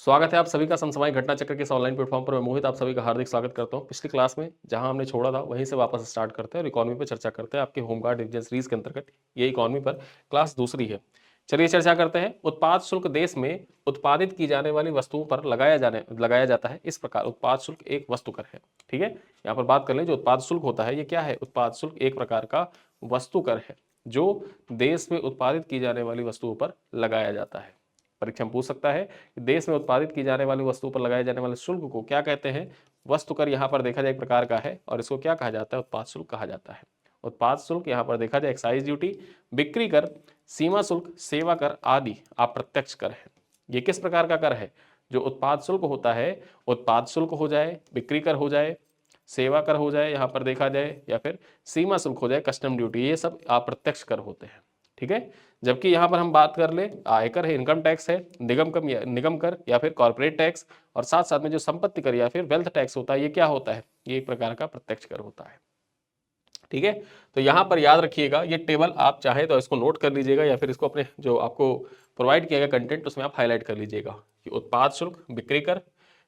स्वागत है आप सभी का समसामयिक घटना चक्र के इस ऑनलाइन प्लेटफॉर्म पर। मैं मोहित आप सभी का हार्दिक स्वागत करता हूं। पिछली क्लास में जहां हमने छोड़ा था वहीं से वापस स्टार्ट करते हैं और इकोनॉमी पर चर्चा करते हैं। आपके होमगार्ड डिवीजन सीरीज के अंतर्गत ये इकोनॉमी पर क्लास दूसरी है। चलिए चर्चा करते हैं। उत्पाद शुल्क देश में उत्पादित की जाने वाली वस्तुओं पर लगाया जाता है। इस प्रकार उत्पाद शुल्क एक वस्तु कर है। ठीक है, यहाँ पर बात कर लें जो उत्पाद शुल्क होता है ये क्या है। उत्पाद शुल्क एक प्रकार का वस्तु कर है जो देश में उत्पादित की जाने वाली वस्तुओं पर लगाया जाता है। परीक्षा में पूछ सकता है कि देश में उत्पादित की जाने वाली वस्तुओं पर लगाए जाने वाले शुल्क को क्या कहते हैं। वस्तु कर यहाँ पर देखा जाए एक प्रकार का है और इसको क्या कहा जाता है, उत्पाद शुल्क कहा जाता है। उत्पाद शुल्क यहाँ पर देखा जाए एक्साइज ड्यूटी, बिक्री कर, सीमा शुल्क, सेवा कर आदि अप्रत्यक्ष कर है। ये किस प्रकार का कर है। जो उत्पाद शुल्क होता है, उत्पाद शुल्क हो जाए, बिक्री कर हो जाए, सेवा कर हो जाए यहाँ पर देखा जाए, या फिर सीमा शुल्क हो जाए, कस्टम ड्यूटी, ये सब अप्रत्यक्ष कर होते हैं। ठीक है, जबकि यहाँ पर हम बात कर ले आयकर है, इनकम टैक्स है, निगम कर या फिर कॉर्पोरेट टैक्स, और साथ साथ में जो संपत्ति कर या फिर वेल्थ टैक्स होता है, ये क्या होता है, ये एक प्रकार का प्रत्यक्ष कर होता है। ठीक है, तो यहाँ पर याद रखिएगा ये टेबल, आप चाहे तो इसको नोट कर लीजिएगा या फिर इसको अपने जो आपको प्रोवाइड किया गया कंटेंट उसमें आप हाईलाइट कर लीजिएगा कि उत्पाद शुल्क, बिक्री कर,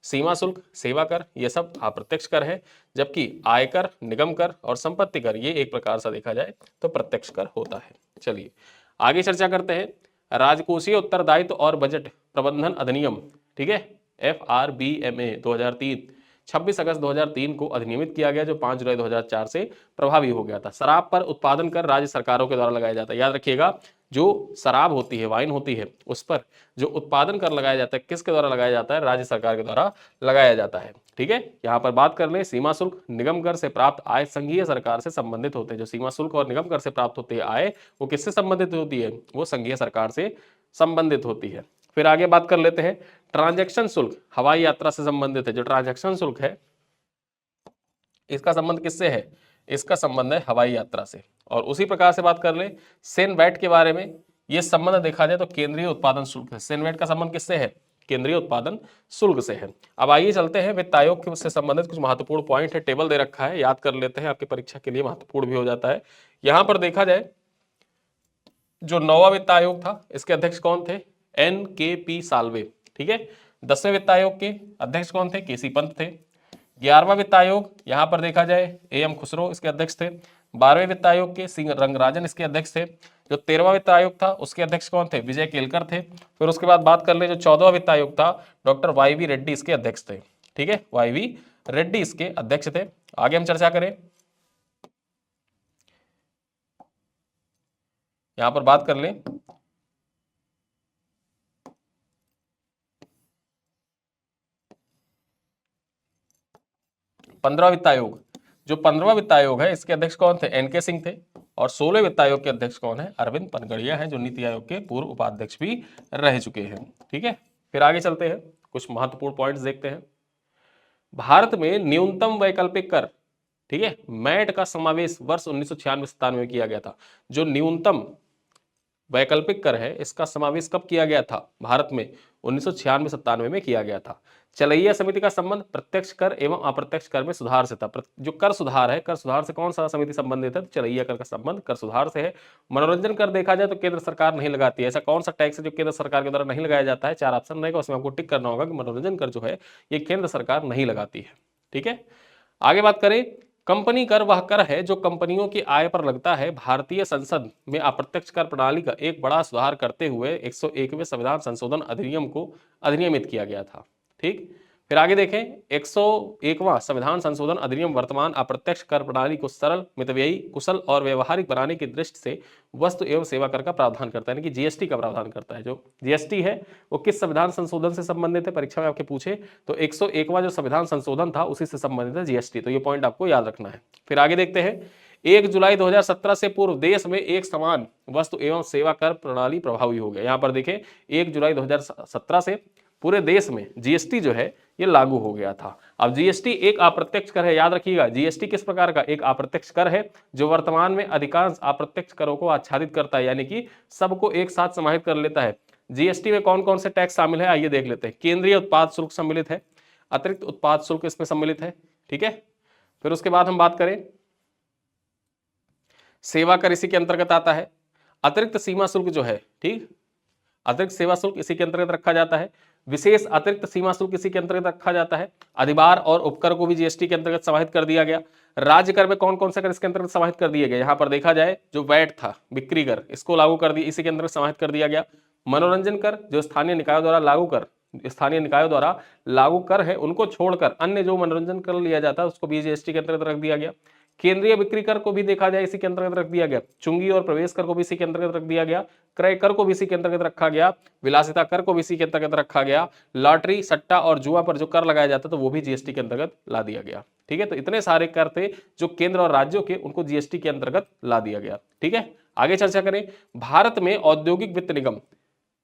सीमा शुल्क, सेवा कर, ये सब अप्रत्यक्ष कर है, जबकि आयकर, निगम कर और संपत्ति कर ये एक प्रकार से देखा जाए तो प्रत्यक्ष कर होता है। चलिए आगे चर्चा करते हैं। राजकोषीय उत्तरदायित्व और बजट प्रबंधन अधिनियम, ठीक है, FRBMA 2003 26 अगस्त 2003 को अधिनियमित किया गया, जो 5 जुलाई 2004 से प्रभावी हो गया था। शराब पर उत्पादन कर राज्य सरकारों के द्वारा लगाया जाता है। याद रखिएगा जो शराब होती है, वाइन होती है, उस पर जो उत्पादन कर लगाया जाता है किसके द्वारा लगाया जाता है, राज्य सरकार के द्वारा लगाया जाता है। ठीक है, यहाँ पर बात कर ले सीमा शुल्क, निगम कर से प्राप्त आय संघीय सरकार से संबंधित होते हैं। जो सीमा शुल्क और निगम कर से प्राप्त होती है आय, वो किससे संबंधित होती है, वो संघीय सरकार से संबंधित होती है। फिर आगे बात कर लेते हैं ट्रांजैक्शन शुल्क, हवाई यात्रा से संबंधित है। जो ट्रांजैक्शन शुल्क है इसका संबंध किससे है, इसका संबंध है हवाई यात्रा से। और उसी प्रकार से बात कर ले सेन वैट के बारे में, ये संबंध देखा जाए तो केंद्रीय उत्पादन शुल्क है। सेन वैट का संबंध किससे है, केंद्रीय उत्पादन शुल्क से है। अब आइए चलते हैं वित्त आयोग से संबंधित कुछ महत्वपूर्ण पॉइंट है, टेबल दे रखा है, याद कर लेते हैं, आपकी परीक्षा के लिए महत्वपूर्ण भी हो जाता है। यहां पर देखा जाए जो 9वां वित्त आयोग था इसके अध्यक्ष कौन थे, NKP साल्वे। ठीक है, 10वें वित्त आयोग के अध्यक्ष कौन थे, KC पंत थे। 11वां वित्त आयोग यहां पर देखा जाए AM खुसरो इसके अध्यक्ष थे। 12वें वित्त आयोग के सिंह रंगराजन इसके अध्यक्ष थे। जो 13वां वित्त आयोग था उसके अध्यक्ष कौन थे, विजय केलकर थे। फिर उसके बाद बात कर ले जो 14वां वित्त आयोग था, डॉक्टर YV रेड्डी इसके अध्यक्ष थे। ठीक है, YV रेड्डी इसके अध्यक्ष थे। आगे हम चर्चा करें, यहां पर बात कर लें 15वां वित्त आयोग। जो 15वां वित्त आयोग है इसके अध्यक्ष कौन थे, NK सिंह थे। और 16वें वित्त आयोग के अध्यक्ष कौन है, अरविंद पनगड़िया हैं, जो नीति आयोग के पूर्व उपाध्यक्ष भी रह चुके हैं। ठीक है, फिर आगे चलते हैं, कुछ महत्वपूर्ण पॉइंट्स देखते हैं। भारत में न्यूनतम वैकल्पिक कर, ठीक है, मैट का समावेश वर्ष 1996-97 में किया गया था। जो न्यूनतम वैकल्पिक कर है इसका समावेश कब किया गया था, भारत में 1996-97 में किया गया था। चलैया समिति का संबंध प्रत्यक्ष कर एवं अप्रत्यक्ष कर में सुधार से था। जो कर सुधार है, कर सुधार से कौन सा समिति संबंधित है, तो चलैया कर का संबंध कर सुधार से है। मनोरंजन कर देखा जाए तो केंद्र सरकार नहीं लगाती है। ऐसा कौन सा टैक्स है जो केंद्र सरकार के द्वारा नहीं लगाया जाता है, 4 ऑप्शन रहेगा, उसमें आपको टिक करना होगा कि मनोरंजन कर जो है ये केंद्र सरकार नहीं लगाती है। ठीक है, आगे बात करें, कंपनी कर वह कर है जो कंपनियों की आय पर लगता है। भारतीय संसद में अप्रत्यक्ष कर प्रणाली का एक बड़ा सुधार करते हुए 101वें संविधान संशोधन अधिनियम को अधिनियमित किया गया था। ठीक, फिर आगे देखें 101वां संविधान संशोधन अधिनियम वर्तमान अप्रत्यक्ष कर प्रणाली को सरल, मितव्ययी, कुशल और व्यवहारिक बनाने की दृष्टि से वस्तु एवं सेवा कर का प्रावधान करता है, यानी कि GST का प्रावधान करता है। जो GST है वो किस संविधान संशोधन से संबंधित है, परीक्षा में आपके पूछे तो 101वां जो संविधान संशोधन था उसी से संबंधित है GST, तो ये पॉइंट आपको याद रखना है। फिर आगे देखते हैं 1 जुलाई 2017 से पूर्व देश में एक समान वस्तु एवं सेवा कर प्रणाली प्रभावी हो गया। यहाँ पर देखें 1 जुलाई 2017 से पूरे देश में GST जो है ये लागू हो गया था। अब GST एक अप्रत्यक्ष कर है, याद रखिएगा GST किस प्रकार का, एक अप्रत्यक्ष कर है जो वर्तमान में अधिकांश अप्रत्यक्ष करों को आच्छादित करता है, यानी कि सबको एक साथ समाहित कर लेता है। GST में कौन कौन से टैक्स शामिल है, आइए देख लेते हैं। केंद्रीय उत्पाद शुल्क सम्मिलित है, अतिरिक्त उत्पाद शुल्क इसमें सम्मिलित है। ठीक है, फिर उसके बाद हम बात करें सेवा कर इसी के अंतर्गत आता है। अतिरिक्त सीमा शुल्क जो है, ठीक, अतिरिक्त सेवा शुल्क इसी के अंतर्गत रखा जाता है। विशेष अतिरिक्त सीमा शुल्क इसी के अंतर्गत रखा जाता है। अधिभार और उपकर को भी जीएसटी के अंतर्गत समाहित कर दिया गया। राज्य कर में कौन कौन से कर इसके अंतर्गत समाहित कर दिए गए, यहां पर देखा जाए जो वैट था, बिक्री कर, इसको लागू कर दिया, इसी के अंतर्गत समाहित कर दिया गया। मनोरंजन कर जो स्थानीय निकायों द्वारा लागू कर है, उनको छोड़कर अन्य जो मनोरंजन कर लिया जाता है उसको भी जीएसटी के अंतर्गत रख दिया गया। केंद्रीय बिक्री कर को भी देखा जाए इसी के अंतर्गत रख दिया गया। चुंगी और प्रवेश कर को भी इसी के अंतर्गत रख दिया गया। क्रय कर को भी इसी के अंतर्गत रखा गया। विलासिता कर को भी इसी के अंतर्गत रखा गया। लॉटरी, सट्टा और जुआ पर जो कर लगाया जाता तो वो भी जीएसटी के अंतर्गत ला दिया गया। ठीक है, तो इतने सारे कर थे जो केंद्र और राज्यों के, उनको जीएसटी के अंतर्गत ला दिया गया। ठीक है, आगे चर्चा करें। भारत में औद्योगिक वित्त निगम,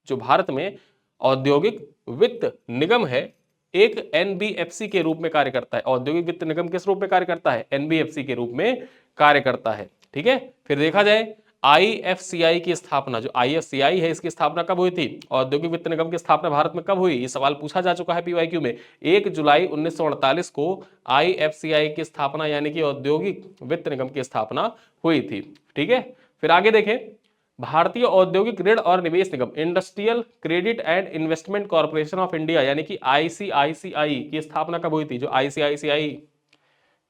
जो भारत में औद्योगिक वित्त निगम है, एक एनबीएफसी के रूप में कार्य करता है। औद्योगिक वित्त निगम किस रूप में कार्य करता है, एनबीएफसी के रूप में कार्य करता है। ठीक है, फिर देखा जाए आईएफसीआई की स्थापना, जो आईएफसीआई है इसकी स्थापना कब हुई थी, औद्योगिक वित्त निगम की स्थापना भारत में कब हुई, ये सवाल पूछा जा चुका है पीवाईक्यू में। 1 जुलाई 1948 को आईएफसीआई की स्थापना यानी कि औद्योगिक वित्त निगम की स्थापना हुई थी। ठीक है, फिर आगे देखें। भारतीय औद्योगिक ऋण और निवेश निगम, industrial credit and investment corporation of India यानी कि आईसीआईसीआई की स्थापना कब हुई थी, जो आईसीआईसीआई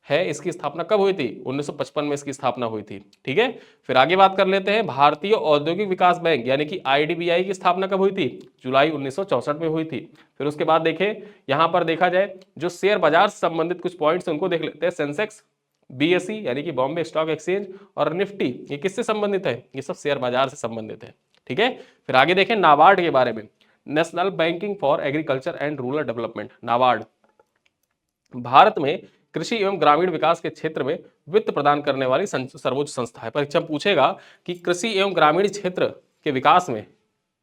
है इसकी स्थापना कब हुई थी, 1955 में इसकी स्थापना हुई थी। ठीक है, फिर आगे बात कर लेते हैं। भारतीय औद्योगिक विकास बैंक यानी कि आईडीबीआई की स्थापना कब हुई थी, जुलाई 1964 में हुई थी। फिर उसके बाद देखें, यहां पर देखा जाए जो शेयर बाजार से संबंधित कुछ पॉइंट्स उनको देख लेते हैं। सेंसेक्स, बीएसई यानी कि बॉम्बे स्टॉक एक्सचेंज और निफ्टी, ये किससे संबंधित है, ये सब शेयर बाजार से संबंधित है। ठीक है, फिर आगे देखें नाबार्ड के बारे में। National banking for agriculture and rural development, NABARD Bharat में कृषि एवं ग्रामीण विकास के क्षेत्र में वित्त प्रदान करने वाली सर्वोच्च संस्था है। परीक्षा पूछेगा कि कृषि एवं ग्रामीण क्षेत्र के विकास में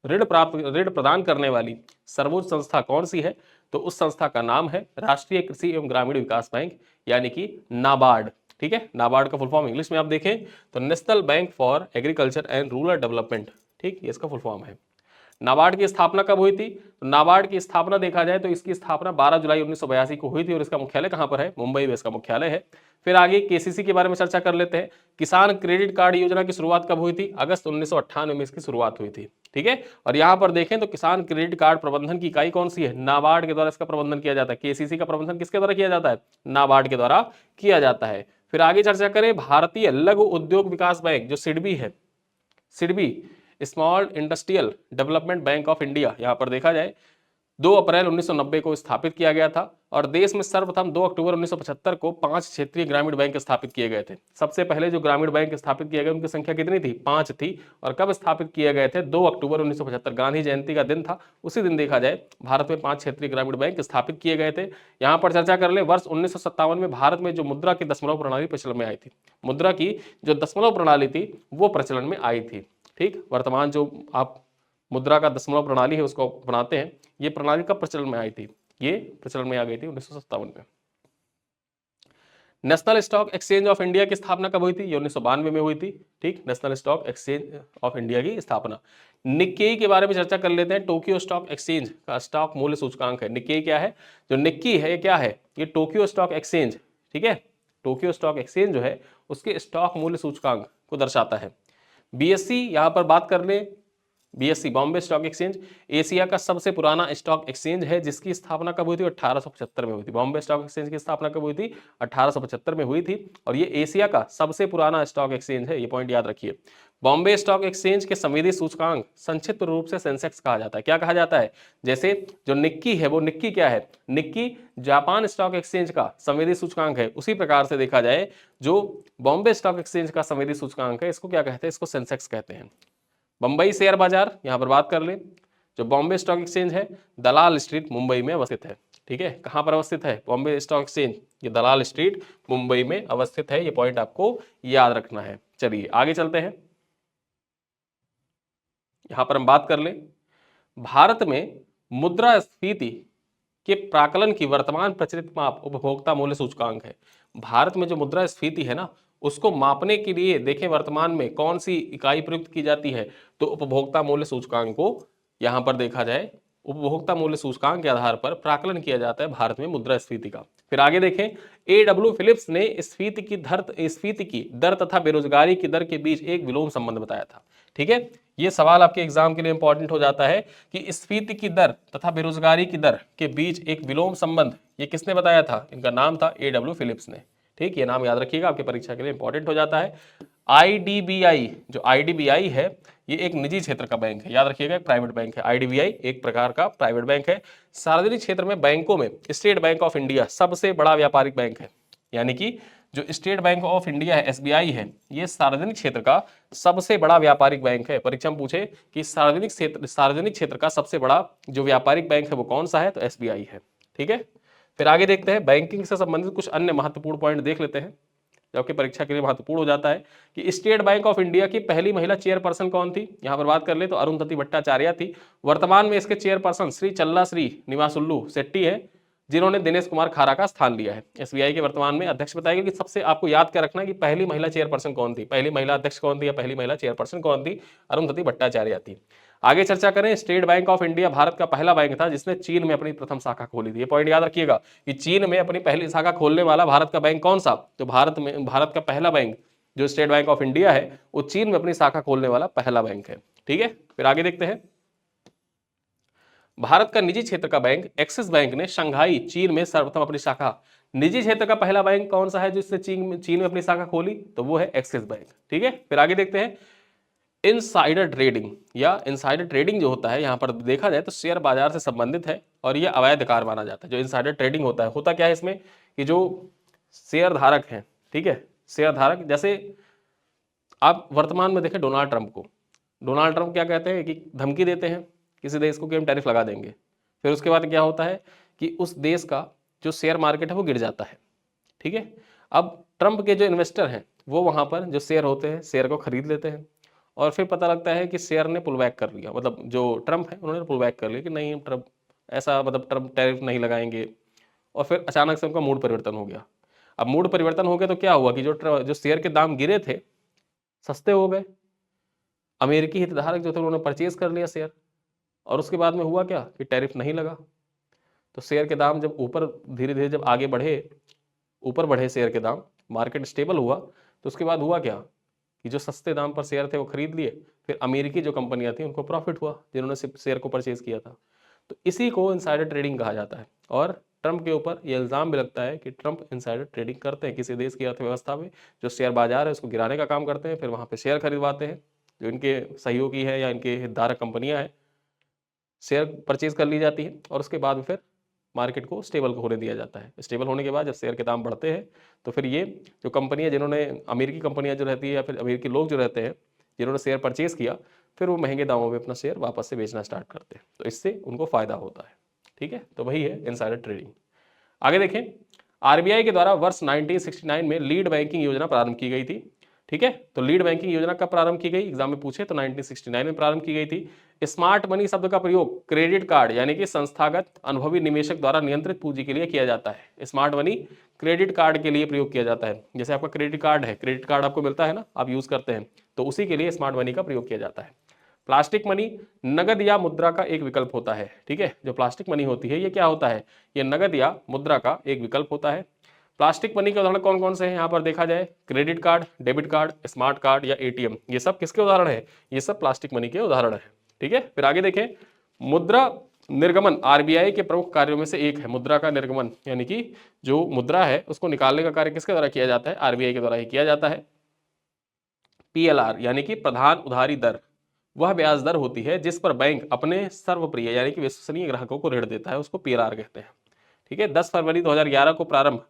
ऋण प्रदान करने वाली सर्वोच्च संस्था कौन सी है, तो उस संस्था का नाम है राष्ट्रीय कृषि एवं ग्रामीण विकास बैंक यानी कि नाबार्ड। ठीक है, नाबार्ड का फुल फॉर्म इंग्लिश में आप देखें तो national bank for agriculture and rural development. ठीक, ये इसका फुल फॉर्म है। नाबार्ड की स्थापना कब हुई थी, तो नाबार्ड की स्थापना देखा जाए तो इसकी स्थापना 12 जुलाई 1982 को हुई थी और इसका मुख्यालय कहां पर है, मुंबई में इसका मुख्यालय है। फिर आगे केसीसी के बारे में चर्चा कर लेते हैं। किसान क्रेडिट कार्ड योजना की शुरुआत कब हुई थी, अगस्त 1998 में इसकी शुरुआत हुई थी। ठीक है, और यहां पर देखें तो किसान क्रेडिट कार्ड प्रबंधन की इकाई कौन सी है, नाबार्ड के द्वारा इसका प्रबंधन किया जाता है। केसीसी का प्रबंधन किसके द्वारा किया जाता है, नाबार्ड के द्वारा किया जाता है। फिर आगे चर्चा करें भारतीय लघु उद्योग विकास बैंक, जो सिडबी है, SIDBI small industrial development bank of India, यहां पर देखा जाए 2 अप्रैल 1990 को स्थापित किया गया था और देश में सर्वप्रथम 2 अक्टूबर 1975 को 5 क्षेत्रीय ग्रामीण बैंक स्थापित किए गए थे। सबसे पहले जो ग्रामीण बैंक स्थापित किए गए उनकी संख्या कितनी थी, 5 थी। और कब स्थापित किए गए थे, 2 अक्टूबर 1975, गांधी जयंती का दिन था, उसी दिन देखा जाए भारत में 5 क्षेत्रीय ग्रामीण बैंक स्थापित किए गए थे। यहाँ पर चर्चा कर ले, वर्ष 1957 में भारत में जो मुद्रा की दशमलव प्रणाली प्रचलन में आई थी, मुद्रा की जो दशमलव प्रणाली थी वो प्रचलन में आई थी। ठीक, वर्तमान जो आप मुद्रा का दशमलव प्रणाली है उसको बनाते हैं, ये प्रणाली कब प्रचलन में आई थी, ये प्रचलन में आ गई थी 1957 में। National stock exchange of India की स्थापना कब हुई थी, ये 1992 में हुई थी। ठीक, national stock exchange of India की स्थापना। निक्केई के बारे में चर्चा कर लेते हैं। टोक्यो स्टॉक एक्सचेंज का स्टॉक मूल्य सूचकांक है। निक्केई क्या है, जो निक्की है ये क्या है, ये टोक्यो स्टॉक एक्सचेंज, ठीक है, टोक्यो स्टॉक एक्सचेंज जो है उसके स्टॉक मूल्य सूचकांक को दर्शाता है। बीएससी यहां पर बात कर ले, BSc Bombay stock exchange Asia का सबसे पुराना स्टॉक एक्सचेंज है, जिसकी स्थापना कब हुई थी, 1875 में हुई थी। बॉम्बे स्टॉक एक्सचेंज की स्थापना कब हुई थी, 1875 में हुई थी और ये एशिया का सबसे पुराना स्टॉक एक्सचेंज है, ये पॉइंट याद रखिए। बॉम्बे स्टॉक एक्सचेंज के संवेदी सूचकांक संक्षिप्त रूप से सेंसेक्स कहा जाता है। क्या कहा जाता है, जैसे जो निक्की है वो निक्की क्या है, निक्की जापान स्टॉक एक्सचेंज का संवेदी सूचकांक है, उसी प्रकार से देखा जाए जो बॉम्बे स्टॉक एक्सचेंज का संवेदी सूचकांक है इसको क्या कहते हैं, इसको सेंसेक्स कहते हैं। बंबई शेयर बाजार यहां पर बात कर ले, जो बॉम्बे स्टॉक एक्सचेंज है दलाल स्ट्रीट मुंबई में अवस्थित है। ठीक है, कहां पर अवस्थित है, बॉम्बे स्टॉक एक्सचेंज, ये दलाल स्ट्रीट मुंबई में अवस्थित है, ये पॉइंट आपको याद रखना है। चलिए आगे चलते हैं, यहां पर हम बात कर ले, भारत में मुद्रास्फीति के प्राकलन की वर्तमान प्रचलित माप उपभोक्ता मूल्य सूचकांक है। भारत में जो मुद्रास्फीति है ना उसको मापने के लिए देखें वर्तमान में कौन सी इकाई प्रयुक्त की जाती है, तो उपभोक्ता मूल्य सूचकांक को यहां पर देखा जाए, उपभोक्ता मूल्य सूचकांक के आधार पर प्राकलन किया जाता है भारत में मुद्रास्फीति का। फिर आगे देखें, एडब्ल्यू फिलिप्स ने स्फीति की दर तथा बेरोजगारी की दर के बीच एक विलोम संबंध बताया था। ठीक है, ये सवाल आपके एग्जाम के लिए इंपॉर्टेंट हो जाता है कि स्फीति की दर तथा बेरोजगारी की दर के बीच एक विलोम संबंध, ये किसने बताया था? इनका नाम था A.W. फिलिप्स ने। ठीक, ये नाम याद रखिएगा, आपके परीक्षा के लिए इंपॉर्टेंट हो जाता है। IDBI, जो IDBI है ये एक निजी क्षेत्र का बैंक है, याद रखिएगा, एक प्राइवेट बैंक है। IDBI एक प्रकार का प्राइवेट बैंक है। सार्वजनिक क्षेत्र में बैंकों में स्टेट बैंक ऑफ इंडिया सबसे बड़ा व्यापारिक बैंक है, यानी कि जो स्टेट बैंक ऑफ इंडिया है, SBI है, ये सार्वजनिक क्षेत्र का सबसे बड़ा व्यापारिक बैंक है। परीक्षा में पूछे कि सार्वजनिक क्षेत्र का सबसे बड़ा जो व्यापारिक बैंक है वो कौन सा है, तो SBI है। ठीक है, फिर आगे देखते हैं, बैंकिंग से संबंधित कुछ अन्य महत्वपूर्ण पॉइंट देख लेते हैं जो आपकी परीक्षा के लिए महत्वपूर्ण हो जाता है कि स्टेट बैंक ऑफ इंडिया की पहली महिला चेयरपर्सन कौन थी। यहां पर बात कर ले तो अरुंधति भट्टाचार्य थी। वर्तमान में इसके चेयरपर्सन श्री चल्ला श्री निवासुल्लू शेट्टी है, जिन्होंने दिनेश कुमार खारा का स्थान लिया है। SBI के वर्तमान में अध्यक्ष बताएगा कि सबसे आपको याद क्या रखना है कि पहली महिला चेयरपर्सन कौन थी, पहली महिला अध्यक्ष कौन थी या पहली महिला चेयरपर्सन कौन थी, अरुंधति भट्टाचार्य थी। आगे चर्चा करें, state bank of India Bharat का पहला बैंक था जिसने चीन में अपनी प्रथम शाखा खोली थी। ये पॉइंट याद रखिएगा कि चीन में अपनी पहली शाखा खोलने वाला भारत का बैंक कौन सा, तो भारत का पहला बैंक जो स्टेट बैंक ऑफ इंडिया है वो चीन में अपनी शाखा खोलने वाला पहला बैंक है। ठीक है, फिर आगे देखते हैं, भारत का निजी क्षेत्र का बैंक एक्सिस बैंक ने शंघाई चीन में सर्वप्रथम अपनी शाखा, निजी क्षेत्र का पहला बैंक कौन सा है जिसने चीन में अपनी शाखा खोली, तो वो है एक्सिस बैंक। ठीक है, फिर आगे देखते हैं, इनसाइडर ट्रेडिंग या इनसाइडर ट्रेडिंग जो होता है यहां पर देखा जाए तो शेयर बाजार से संबंधित है और यह अवैध कार्य माना जाता है। जो इनसाइडर ट्रेडिंग होता क्या है इसमें कि जो शेयर धारक हैं, ठीक है, शेयर धारक, जैसे आप वर्तमान में देखें डोनाल्ड ट्रंप को, डोनाल्ड ट्रंप क्या कहते हैं कि धमकी देते हैं किसी देश को कि हम टैरिफ लगा देंगे, फिर उसके बाद क्या होता है कि उस देश का जो शेयर मार्केट है वो गिर जाता है। ठीक है, अब ट्रंप के जो इन्वेस्टर हैं वो वहां पर जो शेयर होते हैं शेयर को खरीद लेते हैं और फिर पता लगता है कि शेयर ने पुल बैक कर लिया, मतलब जो ट्रंप है उन्होंने पुल बैक कर लिया कि नहीं ट्रंप ऐसा, मतलब ट्रंप टैरिफ नहीं लगाएंगे, और फिर अचानक से उनका मूड परिवर्तन हो गया। अब मूड परिवर्तन हो गया तो क्या हुआ कि जो शेयर के दाम गिरे थे सस्ते हो गए, अमेरिकी हितधारक जो थे उन्होंने परचेज कर लिया शेयर, और उसके बाद में हुआ क्या कि टैरिफ नहीं लगा, तो शेयर के दाम जब ऊपर धीरे धीरे जब आगे बढ़े, ऊपर बढ़े शेयर के दाम, मार्केट स्टेबल हुआ, तो उसके बाद हुआ क्या कि जो सस्ते दाम पर शेयर थे वो खरीद लिए, फिर अमेरिकी जो कंपनियां थी उनको प्रॉफिट हुआ जिन्होंने शेयर को परचेज किया था। तो इसी को इनसाइडर ट्रेडिंग कहा जाता है और ट्रंप के ऊपर यह इल्जाम भी लगता है कि ट्रंप इनसाइडर ट्रेडिंग करते हैं किसी देश की अर्थव्यवस्था में, जो शेयर बाजार है उसको गिराने का काम करते हैं, फिर वहां पे शेयर खरीदवाते हैं, जो इनके सहयोगी है या इनके हितधारक कंपनियां हैं, शेयर परचेज कर ली जाती है और उसके बाद फिर मार्केट को स्टेबल होने दिया जाता है। स्टेबल होने के बाद जब शेयर के दाम बढ़ते हैं तो फिर ये जो कंपनियां, जिन्होंने अमेरिकी कंपनियां जो रहती है या फिर अमेरिकी लोग जो रहते हैं जिन्होंने शेयर परचेज किया, फिर वो महंगे दामों में अपना शेयर वापस से बेचना स्टार्ट करते हैं, तो इससे उनको फायदा होता है। ठीक है, तो वही है इनसाइडर ट्रेडिंग। आगे देखें, RBI के द्वारा वर्ष 1969 में लीड बैंकिंग योजना प्रारंभ की गई थी। ठीक है, तो लीड बैंकिंग योजना कब प्रारंभ की गई, एग्जाम में पूछे तो 1969 में प्रारंभ की गई थी। स्मार्ट मनी शब्द का प्रयोग क्रेडिट कार्ड यानी कि संस्थागत अनुभवी निवेशक द्वारा नियंत्रित पूंजी के लिए किया जाता है। स्मार्ट मनी क्रेडिट कार्ड के लिए प्रयोग किया जाता है, जैसे आपका क्रेडिट कार्ड है, क्रेडिट कार्ड आपको मिलता है ना, आप यूज करते हैं, तो उसी के लिए स्मार्ट मनी का प्रयोग किया जाता है। प्लास्टिक मनी नगद या मुद्रा का एक विकल्प होता है। ठीक है, जो प्लास्टिक मनी होती है ये क्या होता है, ये नगद या मुद्रा का एक विकल्प होता है। प्लास्टिक मनी के उदाहरण कौन कौन से हैं यहाँ पर देखा जाए, credit card, debit card, smart card या ATM, ये सब किसके उदाहरण है, ये सब प्लास्टिक मनी के उदाहरण है। ठीक है, फिर आगे देखें, मुद्रा निर्गमन RBI के प्रमुख कार्यों में से एक है। मुद्रा का निर्गमन यानी कि जो मुद्रा है उसको निकालने का कार्य किसके द्वारा किया जाता है, RBI के द्वारा ही किया जाता है। PLR यानी कि प्रधान उधारी दर, वह ब्याज दर होती है जिस पर बैंक अपने सर्वप्रिय यानी कि विश्वसनीय ग्राहकों को ऋण देता है, उसको PLR कहते हैं। ठीक है, 10 फरवरी 2011 को प्रारंभ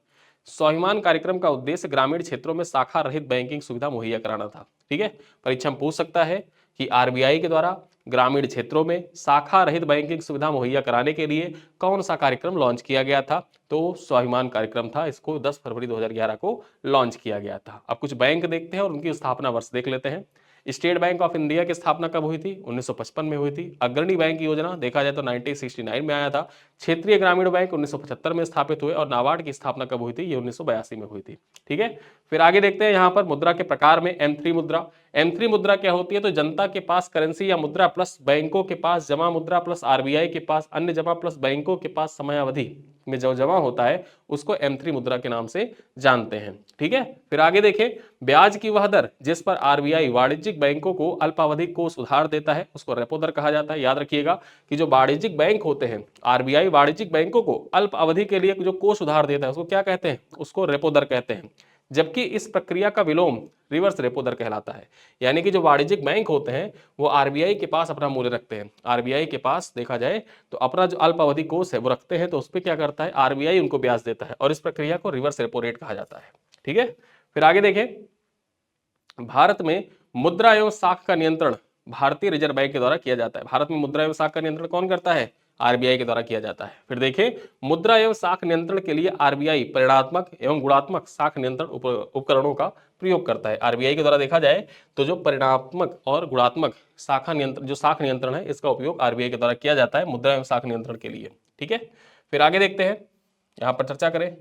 स्वाभिमान कार्यक्रम का उद्देश्य ग्रामीण क्षेत्रों में शाखा रहित बैंकिंग सुविधा मुहैया कराना था। ठीक है, परीक्षा में पूछ सकता है कि RBI के द्वारा ग्रामीण क्षेत्रों में शाखा रहित बैंकिंग सुविधा मुहैया कराने के लिए कौन सा कार्यक्रम लॉन्च किया गया था, तो स्वाभिमान कार्यक्रम था, इसको 10 फरवरी 2011 को लॉन्च किया गया था। अब कुछ बैंक देखते हैं और उनकी स्थापना वर्ष देख लेते हैं। स्टेट बैंक ऑफ इंडिया की स्थापना कब हुई थी, 1955 में हुई थी। अग्रणी बैंक योजना देखा जाए तो 1969 में आया था। क्षेत्रीय ग्रामीण बैंक 1975 में स्थापित हुए और नाबार्ड की स्थापना कब हुई थी? ये 1982 में हुई थी। ठीक है, फिर आगे देखते हैं यहाँ पर मुद्रा के प्रकार में M3 मुद्रा। M3 मुद्रा क्या होती है? तो जनता के पास करेंसी या मुद्रा प्लस बैंकों के पास जमा मुद्रा प्लस आरबीआई के पास अन्य जमा प्लस बैंकों के पास समयावधि में जो जमा होता है उसको M3 मुद्रा के नाम से जानते हैं। ठीक है, फिर आगे देखें, ब्याज की वह दर जिस पर आरबीआई वाणिज्यिक बैंकों को अल्पावधि कोष उधार देता है उसको रेपो दर कहा जाता है। याद रखिएगा कि जो वाणिज्यिक बैंक होते हैं, आरबीआई वाणिज्यिक बैंकों को अल्प अवधि के लिए जो कोष उधार देता है उसको क्या कहते हैं? उसको रेपो दर कहते हैं। जबकि इस प्रक्रिया का विलोम रिवर्स रेपो दर कहलाता है। यानी कि जो वाणिज्यिक बैंक होते हैं वो आरबीआई के पास अपना मूल्य रखते हैं, आरबीआई के पास देखा जाए तो अपना जो अल्प अवधि कोष है वो रखते हैं, तो उस पर क्या करता है? आरबीआई उनको ब्याज देता है और इस प्रक्रिया को रिवर्स रेपो रेट कहा जाता है। ठीक है, फिर आगे देखें, भारत में मुद्रा एवं साख का नियंत्रण भारतीय रिजर्व बैंक के द्वारा किया जाता है। भारत में मुद्रा एवं साख का नियंत्रण कौन करता है? आरबीआई के द्वारा किया जाता है। फिर देखें, मुद्रा एवं साख नियंत्रण के लिए आरबीआई परिणात्मक एवं गुणात्मक साख नियंत्रण उपकरणों का प्रयोग करता है। आरबीआई के द्वारा देखा जाए तो जो परिणात्मक और गुणात्मक शाखा नियंत्रण, जो साख नियंत्रण है, इसका उपयोग आरबीआई के द्वारा किया जाता है मुद्रा एवं साख नियंत्रण के लिए। ठीक है, फिर आगे देखते हैं, यहां पर चर्चा करें,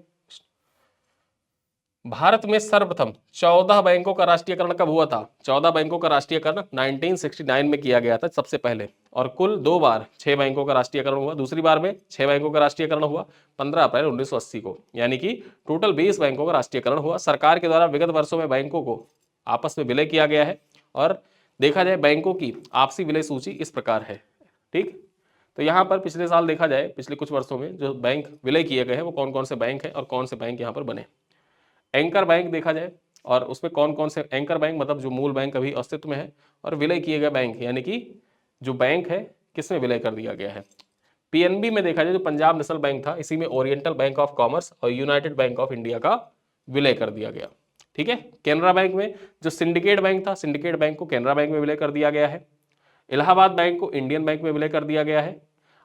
भारत में सर्वप्रथम 14 बैंकों का राष्ट्रीयकरण कब हुआ था? 14 बैंकों का राष्ट्रीयकरण 1969 में किया गया था सबसे पहले, और कुल 2 बार 6 बैंकों का राष्ट्रीयकरण हुआ। दूसरी बार में 6 बैंकों का राष्ट्रीयकरण हुआ 15 अप्रैल 1980 को, यानी कि टोटल 20 बैंकों का राष्ट्रीयकरण हुआ। सरकार के द्वारा विगत वर्षों में बैंकों को आपस में विलय किया गया है और देखा जाए बैंकों की आपसी विलय सूची इस प्रकार है। ठीक, तो यहाँ पर पिछले साल देखा जाए, पिछले कुछ वर्षों में जो बैंक विलय किए गए हैं वो कौन कौन से बैंक हैं और कौन से बैंक यहाँ पर बने। एंकर बैंक देखा जाए और उसमें कौन कौन से एंकर बैंक, मतलब जो मूल बैंक अभी अस्तित्व में है, और विलय किए गए बैंक, यानी कि जो बैंक है किसमें विलय कर दिया गया है। पीएनबी में देखा जाए जो पंजाब नेशनल बैंक था, इसी में ओरिएंटल बैंक ऑफ कॉमर्स और यूनाइटेड बैंक ऑफ इंडिया का विलय कर दिया गया। ठीक है, कैनरा बैंक में जो सिंडिकेट बैंक था, सिंडिकेट बैंक को कैनरा बैंक में विलय कर दिया गया है। इलाहाबाद बैंक को इंडियन बैंक में विलय कर दिया गया है।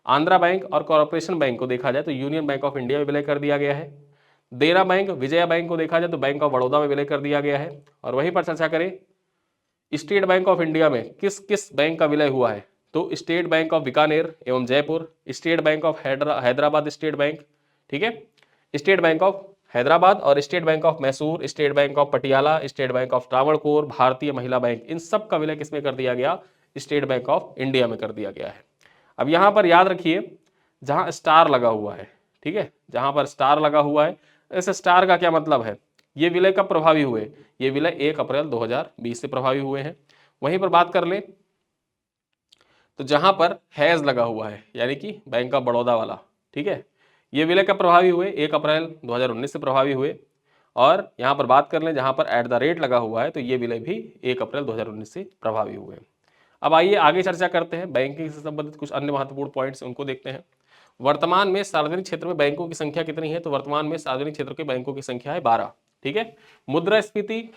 आंध्रा बैंक और कॉर्पोरेशन बैंक को देखा जाए तो यूनियन बैंक ऑफ इंडिया में विलय कर दिया गया है। देना बैंक, विजया बैंक को देखा जाए तो बैंक ऑफ बड़ौदा में विलय कर दिया गया है। और वहीं पर चर्चा करें स्टेट बैंक ऑफ इंडिया में किस किस बैंक का विलय हुआ है, तो स्टेट बैंक ऑफ बीकानेर एवं Jaipur, state bank of Hyderabad state bank, ठीक है, स्टेट बैंक ऑफ हैदराबाद और state bank of Mysore, state bank of Patiala, state bank of Travancore, भारतीय महिला बैंक, इन सब का विलय किसमें कर दिया गया? स्टेट बैंक ऑफ इंडिया में कर दिया गया है। अब यहाँ पर याद रखिए जहाँ स्टार लगा हुआ है, ठीक है, जहाँ पर स्टार लगा हुआ है, इस स्टार का क्या मतलब है? ये विलय कब प्रभावी हुए? ये विलय 1 अप्रैल 2020 से प्रभावी हुए हैं। वहीं पर बात कर ले तो जहां पर हैज लगा हुआ है, यानी कि बैंक ऑफ बड़ौदा वाला, ठीक है, ये विलय कब प्रभावी हुए? 1 अप्रैल 2019 से प्रभावी हुए। और यहां पर बात कर लें जहां पर @ लगा हुआ है, तो ये विलय भी 1 अप्रैल 2019 से प्रभावी हुए। अब आइए आगे चर्चा करते हैं बैंकिंग से संबंधित कुछ अन्य महत्वपूर्ण पॉइंट्स, उनको देखते हैं। वर्तमान में सार्वजनिक क्षेत्र में बैंकों की संख्या कितनी है? तो वर्तमान में सार्वजनिक क्षेत्र के बैंकों की संख्या है 12। ठीक है, मुद्रास्फीति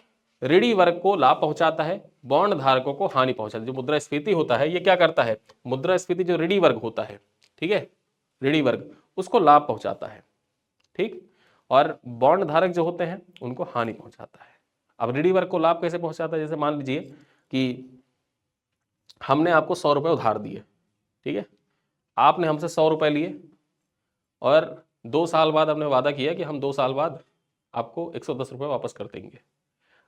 ऋणी वर्ग को लाभ पहुंचाता है, बॉन्ड धारकों को हानि पहुंचाता है। जो मुद्रास्फीति होता है ये क्या करता है? मुद्रास्फीति जो ऋणी वर्ग होता है, ठीक है, ऋणी वर्ग, उसको लाभ पहुंचाता है, ठीक, और बॉन्ड धारक जो होते हैं उनको हानि पहुंचाता है। अब ऋणी वर्ग को लाभ कैसे पहुंचाता है? जैसे मान लीजिए कि हमने आपको 100 रुपये उधार दिए, ठीक है, आपने हमसे 100 रुपये लिए और 2 साल बाद हमने वादा किया कि हम 2 साल बाद आपको 110 रुपये वापस कर देंगे।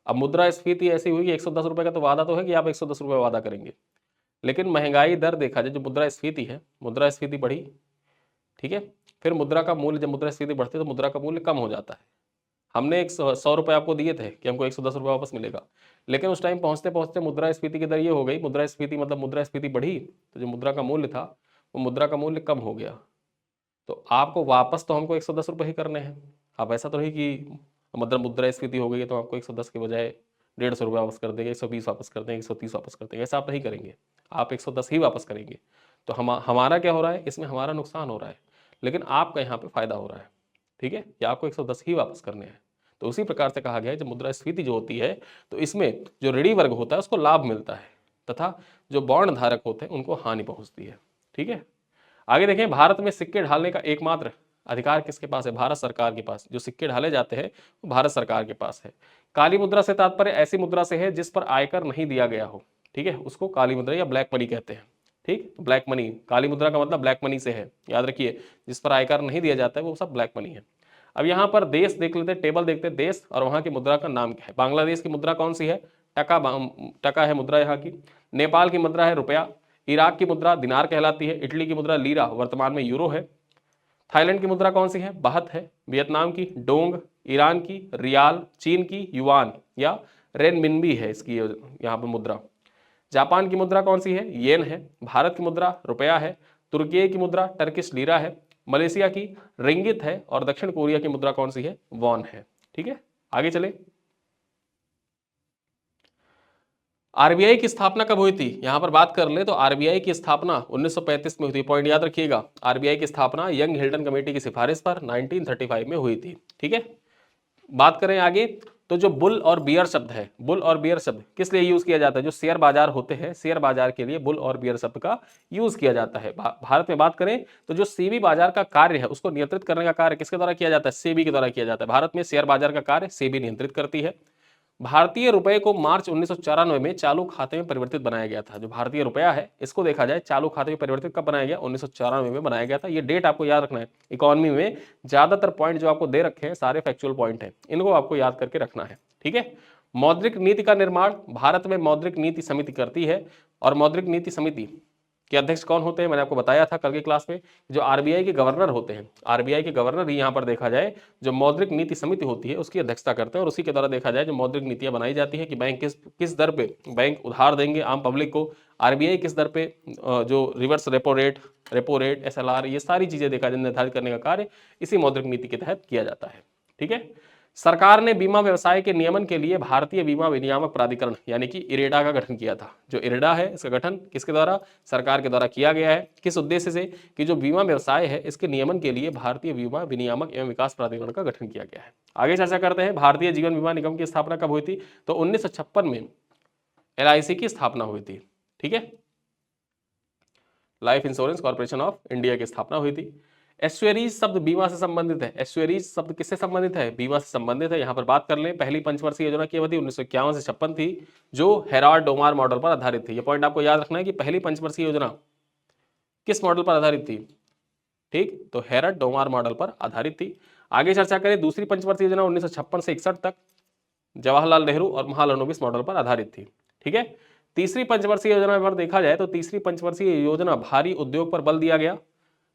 अब मुद्रास्फीति ऐसी हुई कि 110 रुपये का तो वादा तो है कि आप 110 रुपये वादा करेंगे, लेकिन महंगाई दर देखा जाए, जो मुद्रास्फीति है, मुद्रास्फीति बढ़ी, ठीक है, फिर मुद्रा का मूल्य, जब मुद्रास्फीति बढ़ती है तो मुद्रा का मूल्य कम हो जाता है। हमने 100 रुपये आपको दिए थे कि हमको 110 रुपये वापस मिलेगा, लेकिन उस टाइम पहुँचते पहुँचते मुद्रास्फीति की दर ये हो गई, मुद्रास्फीति मतलब मुद्रास्फीति बढ़ी, तो जो मुद्रा का मूल्य था वो मुद्रा का मूल्य कम हो गया, तो आपको वापस तो हमको 110 रुपये ही करने हैं। अब ऐसा तो नहीं कि मतलब मुद्रास्फीति हो गई है तो आपको 110 के बजाय 150 रुपये वापस कर देंगे, 120 वापस कर देंगे, 130 वापस कर देंगे, ऐसा आप नहीं करेंगे, आप 110 ही वापस करेंगे। तो हमारा क्या हो रहा है? इसमें हमारा नुकसान हो रहा है, लेकिन आपका यहाँ पे फायदा हो रहा है, ठीक है, कि आपको 110 ही वापस करने हैं। तो उसी प्रकार से कहा गया है, जब मुद्रास्फीति जो होती है तो इसमें जो ऋणी वर्ग होता है उसको लाभ मिलता है, तथा जो बॉन्ड धारक होते हैं उनको हानि पहुंचती है। ठीक है, आगे देखें, भारत में सिक्के ढालने का एकमात्र अधिकार किसके पास है? भारत सरकार के पास। जो सिक्के ढाले जाते हैं वो भारत सरकार के पास है। काली मुद्रा से तात्पर्य ऐसी मुद्रा से है जिस पर आयकर नहीं दिया गया हो, ठीक है, उसको काली मुद्रा या ब्लैक मनी कहते हैं। ठीक, ब्लैक मनी, काली मुद्रा का मतलब ब्लैक मनी से है, याद रखिए, जिस पर आयकर नहीं दिया जाता है वो सब ब्लैक मनी है। अब यहाँ पर देश देख लेते हैं, टेबल देखते हैं, देश और वहाँ की मुद्रा का नाम क्या है। बांग्लादेश की मुद्रा कौन सी है? टका, टका है मुद्रा यहाँ की। नेपाल की मुद्रा है रुपया। इराक की मुद्रा दिनार कहलाती है। इटली की मुद्रा लीरा, वर्तमान में यूरो है। थाईलैंड की मुद्रा कौन सी है? बाहत है। वियतनाम की डोंग। ईरान की रियाल। चीन की युआन या रेनमिनबी है इसकी यहाँ पर मुद्रा। जापान की मुद्रा कौन सी है? येन है। भारत की मुद्रा रुपया है। तुर्की की मुद्रा टर्किश लीरा है। मलेशिया की रिंगित है। और दक्षिण कोरिया की मुद्रा कौन सी है? वॉन है। ठीक है, आगे चले। आरबीआई की स्थापना कब हुई थी? यहां पर बात कर ले तो आरबीआई की स्थापना 1935 में हुई थी। पॉइंट याद रखिएगा, आरबीआई की स्थापना यंग हिल्टन कमेटी की सिफारिश पर 1935 में हुई थी। ठीक है, बात करें आगे तो जो बुल और बियर शब्द है, बुल और बियर शब्द किस लिए यूज किया जाता है? जो शेयर बाजार होते हैं, शेयर बाजार के लिए बुल और बियर शब्द का यूज किया जाता है। भारत में बात करें तो जो सेबी बाजार का कार्य है उसको नियंत्रित करने का कार्य किसके द्वारा किया जाता है? सेबी के द्वारा किया जाता है। भारत में शेयर बाजार का कार्य सेबी नियंत्रित करती है। भारतीय रुपए को मार्च 1994 में चालू खाते में परिवर्तित बनाया गया था। जो भारतीय रुपया है इसको देखा जाए चालू खाते में परिवर्तित कब बनाया गया? 1994 में बनाया गया था। ये डेट आपको याद रखना है। इकोनॉमी में ज्यादातर पॉइंट जो आपको दे रखे हैं सारे फैक्चुअल पॉइंट हैं, इनको आपको याद करके रखना है। ठीक है, मौद्रिक नीति का निर्माण भारत में मौद्रिक नीति समिति करती है। और मौद्रिक नीति समिति के अध्यक्ष कौन होते हैं? मैंने आपको बताया था कल की क्लास में, जो आरबीआई के गवर्नर होते हैं। आरबीआई के गवर्नर ही यहाँ पर देखा जाए जो मौद्रिक नीति समिति होती है उसकी अध्यक्षता करते हैं। और उसी के द्वारा देखा जाए जो मौद्रिक नीतियां बनाई जाती है कि बैंक किस दर पे बैंक उधार देंगे आम पब्लिक को, आरबीआई किस दर पे जो रिवर्स रेपो रेट, एसएलआर, ये सारी चीजें देखा जाए निर्धारित करने का कार्य इसी मौद्रिक नीति के तहत किया जाता है। ठीक है, सरकार ने बीमा व्यवसाय के नियमन के लिए भारतीय बीमा विनियामक प्राधिकरण यानी कि इरेडा का गठन किया था। जो इरेडा है इसका गठन किसके द्वारा? सरकार के द्वारा किया गया है। किस उद्देश्य से? कि जो बीमा व्यवसाय है इसके नियमन के लिए भारतीय बीमा विनियामक एवं विकास प्राधिकरण का गठन किया गया है। आगे चर्चा करते हैं। भारतीय जीवन बीमा निगम की स्थापना कब हुई थी? तो 1956 में एलआईसी की स्थापना हुई थी। ठीक है, life insurance corporation of India की स्थापना हुई थी। एस्चुअरीज शब्द बीमा से संबंधित है। एस्चुअरीज शब्द किससे संबंधित है? बीमा से संबंधित है। यहां पर बात कर लें, पहली पंचवर्षीय योजना की अवधि 1951 से 56 थी, जो हेराल्ड डोमार मॉडल पर आधारित थी। ये पॉइंट आपको याद रखना है कि पहली पंचवर्षीय योजना किस मॉडल पर आधारित थी? ठीक, तो हेराल्ड डोमार मॉडल पर आधारित थी। आगे चर्चा करें, दूसरी पंचवर्षीय योजना 1956 से 61 तक जवाहरलाल नेहरू और महालनोबिस मॉडल पर आधारित थी। ठीक है, तीसरी पंचवर्षीय योजना पर देखा जाए तो तीसरी पंचवर्षीय योजना भारी उद्योग पर बल दिया गया।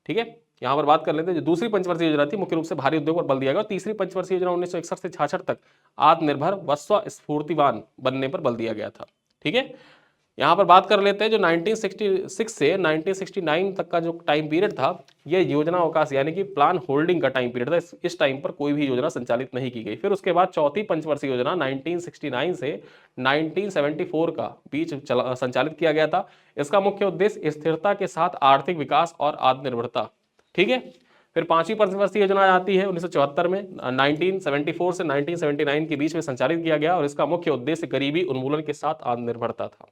ठीक है, यहां पर बात कर लेते हैं, जो दूसरी पंचवर्षीय योजना थी मुख्य रूप से भारी उद्योग पर बल दिया गया। तीसरी पंचवर्षीय योजना 1961 से 66 तक आत्मनिर्भर व स्वस्फूर्तिवान बनने पर बल दिया गया था। ठीक है, यहां पर बात कर लेते हैं जो 1966 से 1969 तक का जो टाइम पीरियड था, ये योजना अवकाश यानी कि प्लान होल्डिंग का टाइम पीरियड था। इस टाइम पर कोई भी योजना संचालित नहीं की गई। फिर उसके बाद चौथी पंचवर्षीय योजना 1969 से 1974 का बीच संचालित किया गया था। इसका मुख्य उद्देश्य स्थिरता के साथ आर्थिक विकास और आत्मनिर्भरता। ठीक है, फिर पांचवी पंचवर्षीय योजना आती है 1974 में, 1974 से 1979 के बीच में संचालित किया गया और इसका मुख्य उद्देश्य गरीबी उन्मूलन के साथ आत्मनिर्भरता था।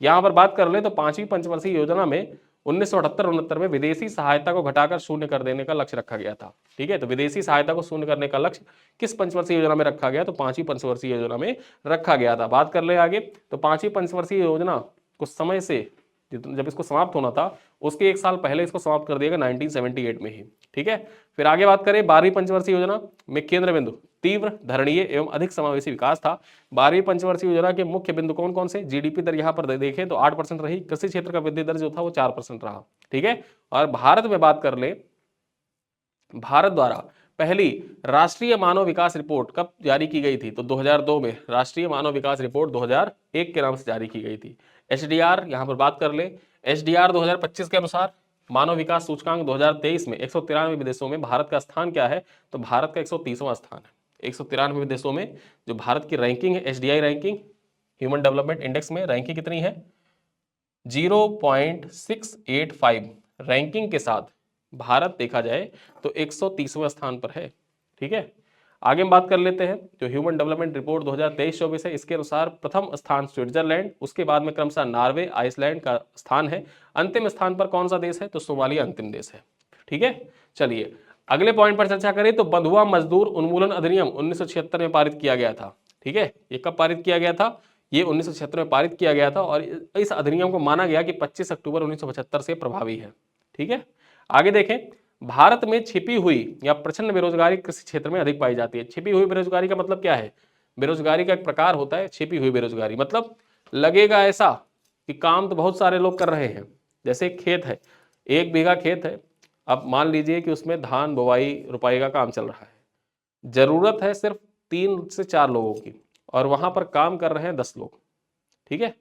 यहां पर बात कर ले तो पांचवी पंचवर्षीय योजना में 1978-69 में विदेशी सहायता को घटाकर शून्य कर देने का लक्ष्य रखा गया था। ठीक है, तो विदेशी सहायता को शून्य करने का लक्ष्य किस पंचवर्षीय योजना में रखा गया? तो पांचवी पंचवर्षीय योजना में रखा गया था। बात कर ले आगे तो पांचवी पंचवर्षीय योजना कुछ समय से जब इसको समाप्त होना था उसके एक साल पहले इसको समाप्त कर दिया गया 1978 में ही। ठीक है, फिर आगे बात करें 12वीं पंचवर्षीय योजना में केंद्र बिंदु तीव्र धरणीय एवं अधिक समावेशी विकास था। 12वीं पंचवर्षीय योजना के मुख्य बिंदु कौन कौन से? जीडीपी दर यहां पर देखें तो 8% रही। कृषि क्षेत्र का वृद्धि दर जो था वो 4% रहा। ठीक है, और भारत में बात कर ले, भारत द्वारा पहली राष्ट्रीय मानव विकास रिपोर्ट कब जारी की गई थी? तो 2002 में राष्ट्रीय मानव विकास रिपोर्ट 2001 के नाम से जारी की गई थी। एचडीआर यहां पर बात कर ले, एचडीआर 2025 के अनुसार मानव विकास सूचकांक 2023 में 193 देशों में भारत का स्थान क्या है? तो भारत का 130वां स्थान है। 193 देशों में जो भारत की रैंकिंग है, HDI ranking, human development index में रैंकिंग कितनी है? 0.685 रैंकिंग के साथ भारत देखा जाए तो 130वां स्थान पर है। ठीक है, आगे हम बात कर लेते हैं जो ह्यूमन डेवलपमेंट रिपोर्ट 2023-24 है, इसके अनुसार प्रथम स्थान स्विट्जरलैंड, उसके बाद में क्रमशः नॉर्वे, आइसलैंड का स्थान है। अंतिम स्थान पर कौन सा देश है? तो सोमालिया अंतिम देश है। ठीक है, चलिए अगले पॉइंट पर चर्चा करें तो बंधुआ मजदूर उन्मूलन अधिनियम 1976 में पारित किया गया था। ठीक है, ये कब पारित किया गया था? ये 1976 में पारित किया गया था और इस अधिनियम को माना गया कि 25 अक्टूबर 1975 से प्रभावी है। ठीक है, आगे देखें, भारत में छिपी हुई या प्रचंड बेरोजगारी कृषि क्षेत्र में अधिक पाई जाती है। छिपी हुई बेरोजगारी का मतलब क्या है? बेरोजगारी का एक प्रकार होता है छिपी हुई बेरोजगारी, मतलब लगेगा ऐसा कि काम तो बहुत सारे लोग कर रहे हैं। जैसे खेत है, 1 बीघा खेत है, अब मान लीजिए कि उसमें धान बुवाई रुपाई का काम चल रहा है, जरूरत है सिर्फ 3 से 4 लोगों की और वहां पर काम कर रहे हैं 10 लोग। ठीक है,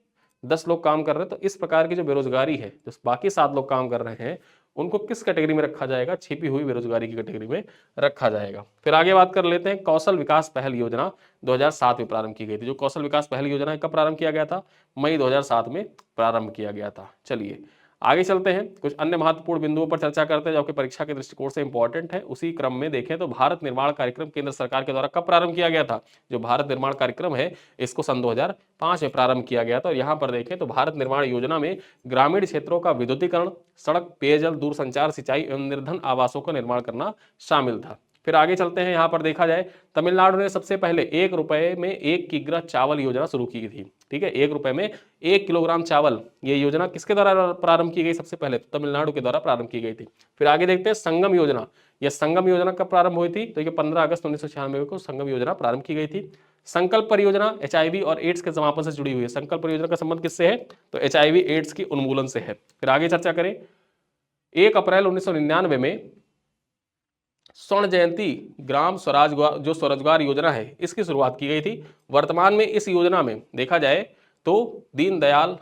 10 लोग काम कर रहे हैं, तो इस प्रकार की जो बेरोजगारी है, जो बाकी 7 लोग काम कर रहे हैं, उनको किस कैटेगरी में रखा जाएगा? छिपी हुई बेरोजगारी की कैटेगरी में रखा जाएगा। फिर आगे बात कर लेते हैं, कौशल विकास पहल योजना 2007 में प्रारंभ की गई थी। जो कौशल विकास पहल योजना है कब प्रारंभ किया गया था? मई 2007 में प्रारंभ किया गया था। चलिए आगे चलते हैं, कुछ अन्य महत्वपूर्ण बिंदुओं पर चर्चा करते हैं जो आपकी परीक्षा के दृष्टिकोण से इंपॉर्टेंट है। उसी क्रम में देखें तो भारत निर्माण कार्यक्रम केंद्र सरकार के द्वारा कब प्रारंभ किया गया था? जो भारत निर्माण कार्यक्रम है इसको सन 2005 में प्रारंभ किया गया था। और यहाँ पर देखें तो भारत निर्माण योजना में ग्रामीण क्षेत्रों का विद्युतीकरण, सड़क, पेयजल, दूरसंचार, सिंचाई एवं निर्धन आवासों का निर्माण करना शामिल था। फिर आगे चलते हैं, यहाँ पर देखा जाए तमिलनाडु ने सबसे पहले 1 रुपए में 1 किग्रा चावल योजना शुरू की थी। ठीक है, 1 रुपए में 1 किलोग्राम चावल, ये योजना किसके द्वारा प्रारंभ की गई? सबसे पहले तमिलनाडु के द्वारा प्रारंभ की गई थी। फिर आगे देखते हैं संगम योजना। यह संगम योजना कब प्रारंभ हुई थी? तो ये 15 अगस्त 1996 को संगम योजना प्रारंभ की गई थी। संकल्प परियोजना HIV और एड्स के समापन से जुड़ी हुई है। संकल्प परियोजना का संबंध किससे है? तो HIV एड्स की उन्मूलन से है। फिर आगे चर्चा करें, 1 अप्रैल 1999 में स्वर्ण जयंती ग्राम स्वराज जो स्वरोजगार योजना है इसकी शुरुआत की गई थी। वर्तमान में इस योजना में देखा जाए तो दीनदयाल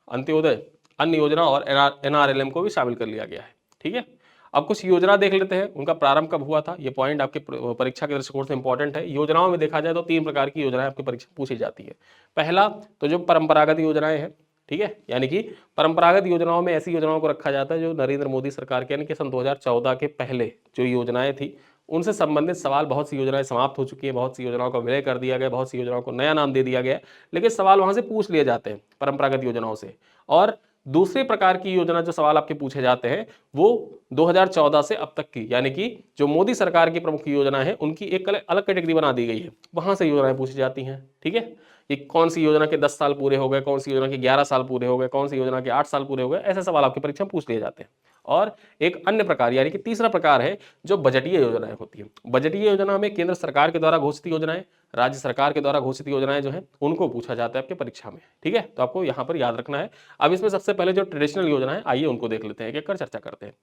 अंत्योदय अन्य योजना और NRLM को भी शामिल कर लिया गया है। ठीक है, अब कुछ योजना देख लेते हैं, उनका प्रारंभ कब हुआ था। ये पॉइंट आपके परीक्षा के दृष्टिकोण से इंपॉर्टेंट है। योजनाओं में देखा जाए तो 3 प्रकार की योजनाएं आपकी परीक्षा पूछी जाती है। पहला तो जो परंपरागत योजनाएं हैं, ठीक है, यानी कि परंपरागत योजनाओं में ऐसी योजनाओं को रखा जाता है जो नरेंद्र मोदी सरकार के यानी कि सन 2014 के पहले जो योजनाएं थी उनसे संबंधित सवाल, बहुत सी योजनाएं समाप्त हो चुकी हैं, बहुत सी योजनाओं का विलय कर दिया गया, बहुत सी योजनाओं को नया नाम दे दिया गया, लेकिन सवाल वहां से पूछ लिए जाते हैं परंपरागत योजनाओं से। और दूसरे प्रकार की योजना जो सवाल आपके पूछे जाते हैं वो 2014 से अब तक की, यानी कि जो मोदी सरकार की प्रमुख योजना है उनकी एक अलग कैटेगरी बना दी गई है, वहां से योजनाएं पूछी जाती हैं। ठीक है, कि कौन सी योजना के 10 साल पूरे हो गए, कौन सी योजना के 11 साल पूरे हो गए, कौन सी योजना के 8 साल पूरे हो गए, ऐसे सवाल आपकी परीक्षा में पूछ लिए जाते हैं। और एक अन्य प्रकार यानी कि तीसरा प्रकार है जो बजटीय योजनाएं होती है। बजटीय योजना में केंद्र सरकार के द्वारा घोषित योजनाएं, राज्य सरकार के द्वारा घोषित योजनाएं जो है उनको पूछा जाता है आपके परीक्षा में। ठीक है, तो आपको यहाँ पर याद रखना है। अब इसमें सबसे पहले जो ट्रेडिशनल योजना है आइए उनको देख लेते हैं, एक एक कर चर्चा करते हैं।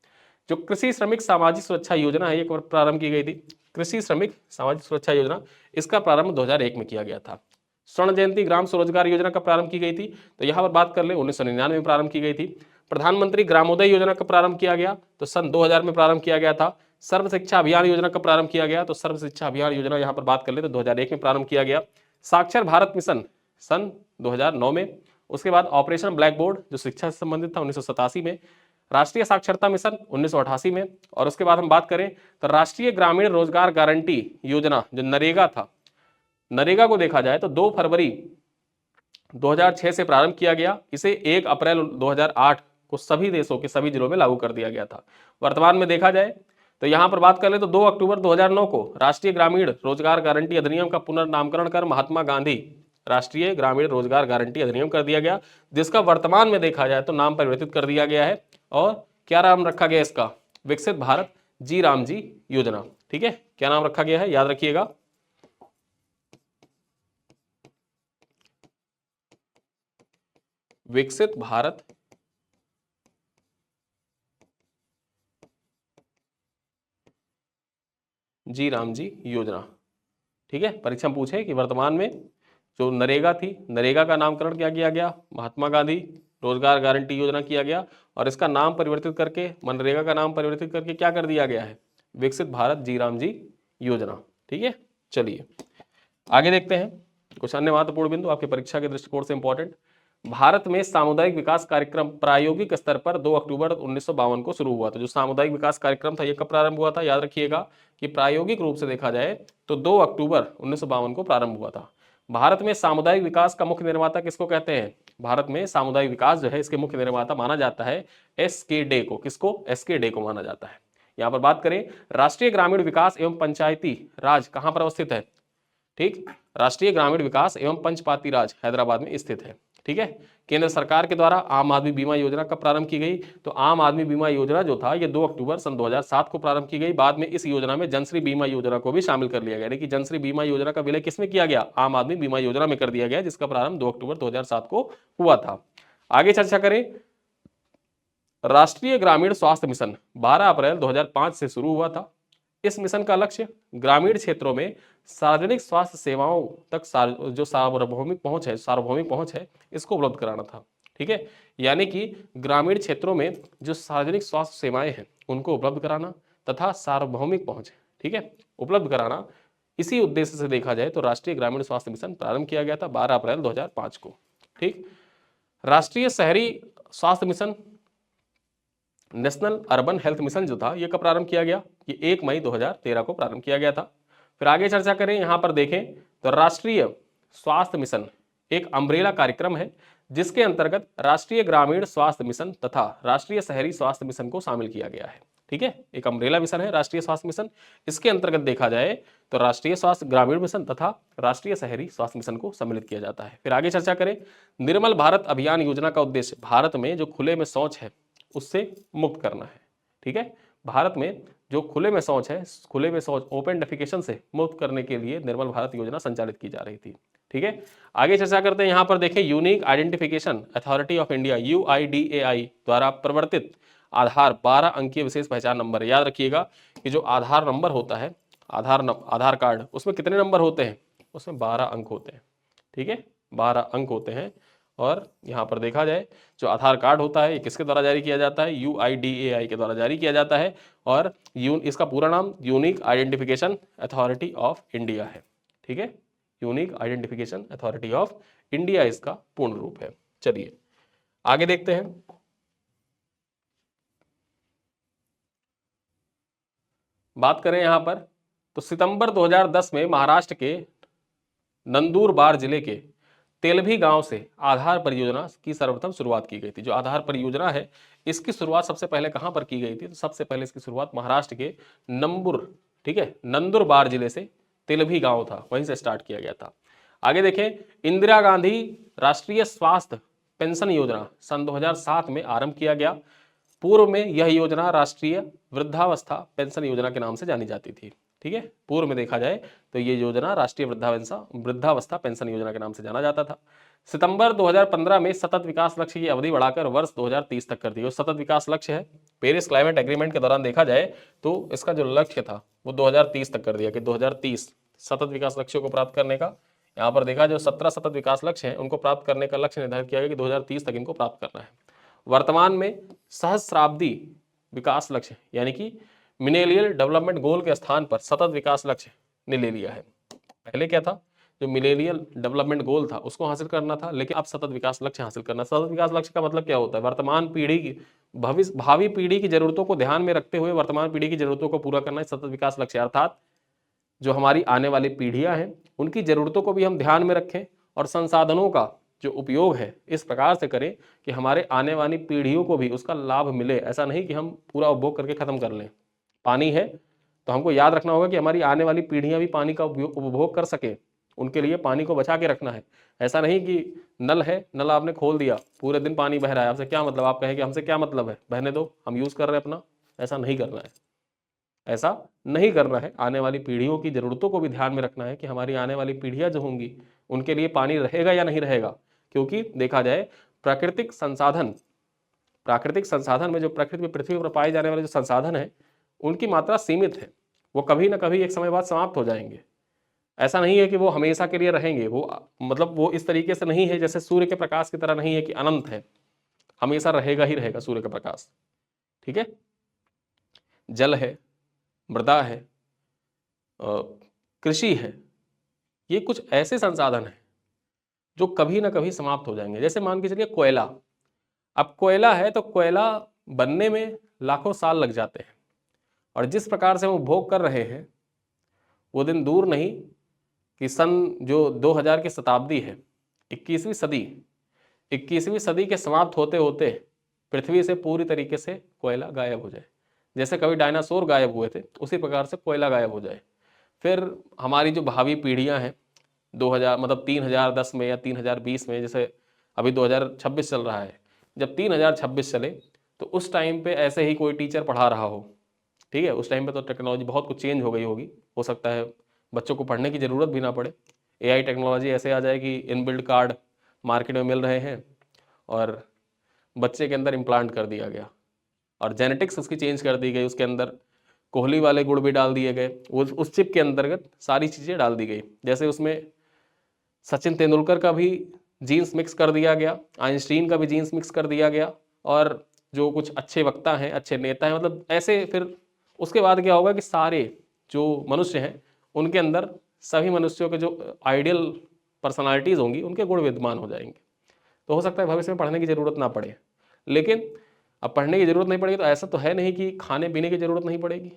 जो कृषि श्रमिक सामाजिक सुरक्षा योजना है ये प्रारंभ की गई थी। कृषि श्रमिक सामाजिक सुरक्षा योजना इसका प्रारंभ 2001 में किया गया था। स्वर्ण जयंती ग्राम स्वरोजगार योजना कब प्रारंभ की गई थी? तो यहाँ पर बात कर ले 1999 में प्रारंभ की गई थी। प्रधानमंत्री ग्रामोदय योजना कब प्रारंभ किया गया? तो सन 2000 में प्रारंभ किया गया था। सर्व शिक्षा अभियान योजना कब प्रारंभ किया गया? तो सर्व शिक्षा अभियान योजना यहाँ पर बात कर ले तो 2001 में प्रारंभ किया गया। साक्षर भारत मिशन सन 2009 में। उसके बाद ऑपरेशन ब्लैक बोर्ड जो शिक्षा से संबंधित था 1987 में। राष्ट्रीय साक्षरता मिशन 1988 में। और उसके बाद हम बात करें तो राष्ट्रीय ग्रामीण रोजगार गारंटी योजना जो नरेगा था, नरेगा को देखा जाए तो 2 फरवरी 2006 से प्रारंभ किया गया। इसे 1 अप्रैल 2008 को सभी देशों के सभी जिलों में लागू कर दिया गया था। वर्तमान में देखा जाए तो यहां पर बात कर ले तो 2 अक्टूबर 2009 को राष्ट्रीय ग्रामीण रोजगार गारंटी अधिनियम का पुनर्नामकरण कर महात्मा गांधी राष्ट्रीय ग्रामीण रोजगार गारंटी अधिनियम कर दिया गया, जिसका वर्तमान में देखा जाए तो नाम परिवर्तित कर दिया गया है। और क्या नाम रखा गया इसका? विकसित भारत जी राम जी योजना। ठीक है, क्या नाम रखा गया है याद रखिएगा, विकसित भारत जी राम जी योजना। ठीक है, परीक्षा में पूछे कि वर्तमान में जो नरेगा थी, नरेगा का नामकरण क्या किया गया? महात्मा गांधी रोजगार गारंटी योजना किया गया और इसका नाम परिवर्तित करके, मनरेगा का नाम परिवर्तित करके क्या कर दिया गया है? विकसित भारत जी राम जी योजना। ठीक है, चलिए आगे देखते हैं कुछ अन्य महत्वपूर्ण बिंदु आपके परीक्षा के दृष्टिकोण से इंपॉर्टेंट। भारत में सामुदायिक विकास कार्यक्रम प्रायोगिक स्तर पर 2 अक्टूबर 1952 को शुरू हुआ था। जो सामुदायिक विकास कार्यक्रम था ये कब प्रारंभ हुआ था? याद रखिएगा कि प्रायोगिक रूप से देखा जाए तो 2 अक्टूबर 1952 को प्रारंभ हुआ था। भारत में सामुदायिक विकास का मुख्य निर्माता किसको कहते हैं? भारत में सामुदायिक विकास जो है इसके मुख्य निर्माता माना जाता है SK डे को। किसको? SK डे को माना जाता है। यहाँ पर बात करें राष्ट्रीय ग्रामीण विकास एवं पंचायती राज कहाँ पर अवस्थित है? ठीक। राष्ट्रीय ग्रामीण विकास एवं पंचपाती राज हैदराबाद में स्थित है। ठीक है। केंद्र सरकार के द्वारा आम आदमी बीमा योजना कब प्रारंभ की गई? तो आम आदमी बीमा योजना जो था ये 2 अक्टूबर सन 2007 को प्रारंभ की गई। बाद में इस योजना में जनश्री बीमा योजना को भी शामिल कर लिया गया, यानी कि जनश्री बीमा योजना का विलय किसमें किया गया? आम आदमी बीमा योजना में कर दिया गया, जिसका प्रारंभ 2 अक्टूबर 2007 को हुआ था। आगे चर्चा करें, राष्ट्रीय ग्रामीण स्वास्थ्य मिशन 12 अप्रैल 2005 से शुरू हुआ था। इस मिशन का लक्ष्य ग्रामीण क्षेत्रों में सार्वजनिक स्वास्थ्य सेवाओं तक जो सार्वभौमिक पहुंच है इसको उपलब्ध कराना था। ठीक है। यानी कि ग्रामीण क्षेत्रों में जो सार्वजनिक स्वास्थ्य सेवाएं हैं उनको उपलब्ध कराना तथा सार्वभौमिक पहुंच, ठीक है, उपलब्ध कराना, इसी उद्देश्य से देखा जाए तो राष्ट्रीय ग्रामीण स्वास्थ्य मिशन प्रारंभ किया गया था 12 अप्रैल 2005 को। ठीक। राष्ट्रीय शहरी स्वास्थ्य mission, national urban health mission जो था ये कब प्रारंभ किया गया? ये 1 मई 2013 को प्रारंभ किया गया था। फिर आगे चर्चा करें, यहां पर देखें तो राष्ट्रीय स्वास्थ्य मिशन एक अम्ब्रेला कार्यक्रम है जिसके अंतर्गत राष्ट्रीय ग्रामीण स्वास्थ्य मिशन तथा राष्ट्रीय शहरी स्वास्थ्य मिशन को शामिल किया गया है। ठीक है, एक अम्ब्रेला मिशन है राष्ट्रीय स्वास्थ्य मिशन। इसके अंतर्गत देखा जाए तो राष्ट्रीय स्वास्थ्य ग्रामीण मिशन तथा राष्ट्रीय शहरी स्वास्थ्य मिशन को सम्मिलित किया जाता है। फिर आगे चर्चा करें, निर्मल भारत अभियान योजना का उद्देश्य भारत में जो खुले में शौच है उससे मुक्त करना है। ठीक है, भारत में जो खुले में शौच है, खुले में शौच, ओपन डेफिकेशन से मुक्त करने के लिए निर्मल भारत योजना संचालित की जा रही थी। ठीक है, आगे चर्चा करते हैं। यहां पर देखें, unique identification authority of India UIDAI द्वारा प्रवर्तित आधार 12 अंकीय विशेष पहचान नंबर। याद रखिएगा कि जो आधार नंबर होता है, आधार कार्ड, उसमें कितने नंबर होते हैं? उसमें 12 अंक होते हैं। ठीक है, 12 अंक होते हैं। और यहाँ पर देखा जाए जो आधार कार्ड होता है ये किसके द्वारा जारी किया जाता है? UIDAI के द्वारा जारी किया जाता है। और इसका पूरा नाम unique identification authority of India है। ठीक है, unique identification authority of India इसका पूर्ण रूप है। चलिए आगे देखते हैं। बात करें यहां पर तो सितंबर 2010 में महाराष्ट्र के नंदुरबार जिले के तेलभी गांव से आधार परियोजना की सर्वप्रथम शुरुआत की गई थी। जो आधार परियोजना है इसकी शुरुआत सबसे पहले कहां पर की गई थी? तो सबसे पहले इसकी शुरुआत महाराष्ट्र के ठीक है, नंदुरबार जिले से तेलभी गांव था, वहीं से स्टार्ट किया गया था। आगे देखें, इंदिरा गांधी राष्ट्रीय स्वास्थ्य पेंशन योजना सन 2007 में आरंभ किया गया। पूर्व में यह योजना राष्ट्रीय वृद्धावस्था पेंशन योजना के नाम से जानी जाती थी। ठीक है, पूर्व में देखा जाए तो ये योजना राष्ट्रीय वृद्धावस्था पेंशन योजना के नाम से जाना जाता था। सितंबर 2015 में सतत विकास लक्ष्य की अवधि बढ़ाकर वर्ष 2030 तक कर दी। सतत विकास लक्ष्य है, पेरिस क्लाइमेट एग्रीमेंट के दौरान देखा जाए तो इसका जो लक्ष्य था वो 2030 तक कर दिया कि 2030 सतत विकास लक्ष्यों को प्राप्त करने का। यहाँ पर देखा जो 17 सतत विकास लक्ष्य है उनको प्राप्त करने का लक्ष्य निर्धारित किया गया कि 2030 तक इनको प्राप्त करना है। वर्तमान में सहस्राब्दी विकास लक्ष्य यानी कि मिलेनियल डेवलपमेंट गोल के स्थान पर सतत विकास लक्ष्य ने ले लिया है। पहले क्या था? जो मिलेनियल डेवलपमेंट गोल था उसको हासिल करना था, लेकिन अब सतत विकास लक्ष्य हासिल करना। सतत विकास लक्ष्य का मतलब क्या होता है? वर्तमान पीढ़ी की भावी पीढ़ी की जरूरतों को ध्यान में रखते हुए वर्तमान पीढ़ी की जरूरतों को पूरा करना है सतत विकास लक्ष्य। अर्थात जो हमारी आने वाली पीढ़ियां हैं उनकी जरूरतों को भी हम ध्यान में रखें और संसाधनों का जो उपयोग है इस प्रकार से करें कि हमारे आने वाली पीढ़ियों को भी उसका लाभ मिले। ऐसा नहीं कि हम पूरा उपभोग करके खत्म कर लें। पानी है तो हमको याद रखना होगा कि हमारी आने वाली पीढ़ियां भी पानी का उपभोग कर सके, उनके लिए पानी को बचा के रखना है। ऐसा नहीं कि नल है, नल आपने खोल दिया, पूरे दिन पानी बह रहा है, आपसे क्या मतलब? आप कहें कि हमसे क्या मतलब है, बहने दो, हम यूज कर रहे हैं अपना। ऐसा नहीं करना है, ऐसा नहीं करना है। आने वाली पीढ़ियों की जरूरतों को भी ध्यान में रखना है कि हमारी आने वाली पीढ़ियां जो होंगी उनके लिए पानी रहेगा या नहीं रहेगा। क्योंकि देखा जाए प्राकृतिक संसाधन में जो प्रकृति में पृथ्वी पर पाए जाने वाले जो संसाधन है उनकी मात्रा सीमित है। वो कभी ना कभी एक समय बाद समाप्त हो जाएंगे। ऐसा नहीं है कि वो हमेशा के लिए रहेंगे। वो मतलब वो इस तरीके से नहीं है जैसे सूर्य के प्रकाश की तरह नहीं है कि अनंत है, हमेशा रहेगा ही रहेगा सूर्य का प्रकाश। ठीक है, जल है, मृदा है, कृषि है, ये कुछ ऐसे संसाधन हैं जो कभी ना कभी समाप्त हो जाएंगे। जैसे मान के चलिए कोयला, अब कोयला है तो कोयला बनने में लाखों साल लग जाते हैं और जिस प्रकार से हम उपभोग कर रहे हैं वो दिन दूर नहीं कि सन जो 2000 की शताब्दी है, 21वीं सदी के समाप्त होते होते पृथ्वी से पूरी तरीके से कोयला गायब हो जाए। जैसे कभी डायनासोर गायब हुए थे उसी प्रकार से कोयला गायब हो जाए। फिर हमारी जो भावी पीढ़ियां हैं 2000 मतलब 3010 में या 3020 में, जैसे अभी 2026 चल रहा है, जब 3026 चले तो उस टाइम पे ऐसे ही कोई टीचर पढ़ा रहा हो, ठीक है। उस टाइम पे तो टेक्नोलॉजी बहुत कुछ चेंज हो गई होगी, हो सकता है बच्चों को पढ़ने की ज़रूरत भी ना पड़े, एआई टेक्नोलॉजी ऐसे आ जाए कि इनबिल्ट कार्ड मार्केट में मिल रहे हैं और बच्चे के अंदर इम्प्लांट कर दिया गया और जेनेटिक्स उसकी चेंज कर दी गई, उसके अंदर कोहली वाले गुण भी डाल दिए गए, उस चिप के अंतर्गत सारी चीज़ें डाल दी गई। जैसे उसमें सचिन तेंदुलकर का भी जीन्स मिक्स कर दिया गया, आइंस्टीन का भी जीन्स मिक्स कर दिया गया, और जो कुछ अच्छे वक्ता हैं, अच्छे नेता हैं, मतलब ऐसे फिर उसके बाद क्या होगा कि सारे जो मनुष्य हैं उनके अंदर सभी मनुष्यों के जो आइडियल पर्सनालिटीज़ होंगी उनके गुण विद्यमान हो जाएंगे। तो हो सकता है भविष्य में पढ़ने की ज़रूरत ना पड़े, लेकिन अब पढ़ने की ज़रूरत नहीं पड़ेगी तो ऐसा तो है नहीं कि खाने पीने की ज़रूरत नहीं पड़ेगी,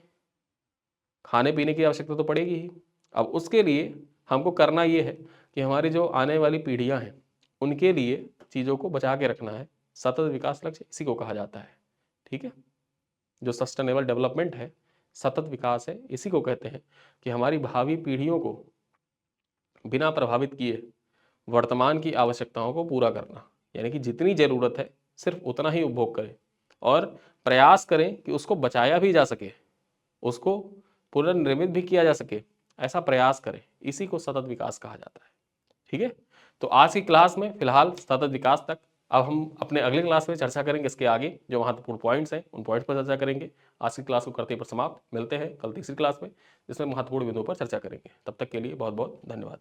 खाने पीने की आवश्यकता तो पड़ेगी ही। अब उसके लिए हमको करना ये है कि हमारी जो आने वाली पीढ़ियां हैं उनके लिए चीज़ों को बचा के रखना है। सतत विकास लक्ष्य इसी को कहा जाता है, ठीक है। जो सस्टेनेबल डेवलपमेंट है, सतत विकास है, इसी को कहते हैं कि हमारी भावी पीढ़ियों को बिना प्रभावित किए वर्तमान की आवश्यकताओं को पूरा करना, यानी कि जितनी ज़रूरत है सिर्फ उतना ही उपभोग करें और प्रयास करें कि उसको बचाया भी जा सके, उसको पुनर्निर्मित भी किया जा सके, ऐसा प्रयास करें। इसी को सतत विकास कहा जाता है, ठीक है। तो आज की क्लास में फिलहाल सतत विकास तक। अब हम अपने अगले क्लास में चर्चा करेंगे इसके आगे जो महत्वपूर्ण पॉइंट्स हैं, उन पॉइंट्स पर चर्चा करेंगे। आज की क्लास को करते पर समाप्त, मिलते हैं कल तीसरी क्लास में जिसमें महत्वपूर्ण बिंदुओं पर चर्चा करेंगे। तब तक के लिए बहुत बहुत धन्यवाद।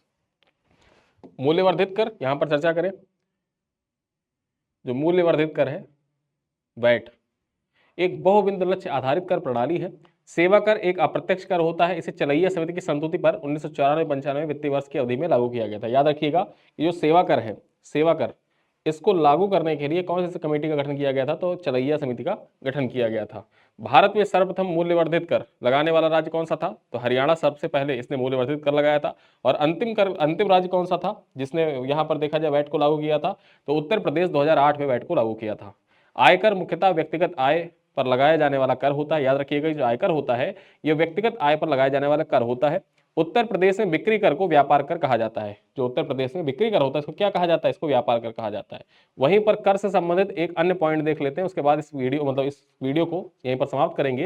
मूल्यवर्धित कर यहाँ पर चर्चा करें। जो मूल्यवर्धित कर है वैट एक बहुबिंदु लक्ष्य आधारित कर प्रणाली है। सेवा कर एक अप्रत्यक्ष कर होता है। इसे चलैया समिति की संस्तुति पर 1994-95 वित्तीय वर्ष की अवधि में लागू किया गया था। याद रखिएगा कि जो सेवा कर है, सेवा कर, इसको लागू करने के लिए कौन सी कमेटी का गठन किया गया था? तो चलैया समिति का गठन किया गया था। भारत में सर्वप्रथम मूल्यवर्धित कर लगाने वाला राज्य कौन सा था? तो हरियाणा सबसे पहले इसने मूल्यवर्धित कर लगाया था। और अंतिम राज्य कौन सा था जिसने यहाँ पर देखा जाए वैट को लागू किया था? तो उत्तर प्रदेश 2008 में वैट को लागू किया था। आयकर मुख्यतः व्यक्तिगत आय पर लगाया जाने वाला कर होता है। याद रखिएगा जो आयकर होता है यह व्यक्तिगत आय पर लगाया जाने वाला कर होता है। उत्तर प्रदेश में बिक्री कर को व्यापार कर कहा जाता है। जो उत्तर प्रदेश में बिक्री कर होता है इसको क्या कहा जाता है? इसको व्यापार कर कहा जाता है। वहीं पर कर से संबंधित एक अन्य पॉइंट देख लेते हैं, उसके बाद इस वीडियो को यहीं पर समाप्त करेंगे।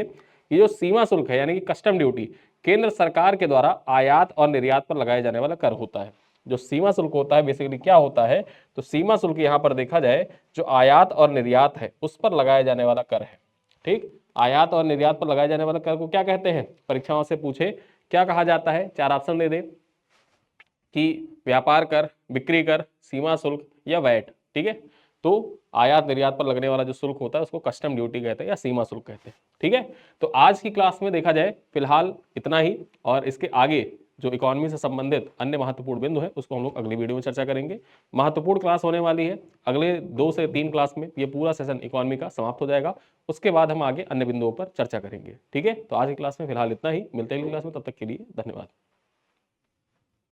ये जो सीमा शुल्क है यानी कि कस्टम ड्यूटी, केंद्र सरकार के द्वारा आयात और निर्यात पर लगाया जाने वाला कर होता है। जो सीमा शुल्क होता है बेसिकली क्या होता है? तो सीमा शुल्क यहाँ पर देखा जाए जो आयात और निर्यात है उस पर लगाया जाने वाला कर है, ठीक। आयात और निर्यात पर लगाए जाने वाले कर को क्या कहते हैं? परीक्षाओं से पूछे क्या कहा जाता है? चार ऑप्शन दे दे कि व्यापार कर, बिक्री कर, सीमा शुल्क या वैट, ठीक है। तो आयात निर्यात पर लगने वाला जो शुल्क होता है उसको कस्टम ड्यूटी कहते हैं या सीमा शुल्क कहते हैं, ठीक है। तो आज की क्लास में देखा जाए फिलहाल इतना ही, और इसके आगे जो इकोनॉमी से संबंधित अन्य महत्वपूर्ण बिंदु है उसको हम लोग अगली वीडियो में चर्चा करेंगे। महत्वपूर्ण क्लास होने वाली है, अगले 2 से 3 क्लास में ये पूरा सेशन इकोनॉमी का समाप्त हो जाएगा। उसके बाद हम आगे अन्य बिंदुओं पर चर्चा करेंगे, ठीक है। तो आज की क्लास में फिलहाल इतना ही, मिलते हैं अगली क्लास में, तब तक के लिए धन्यवाद।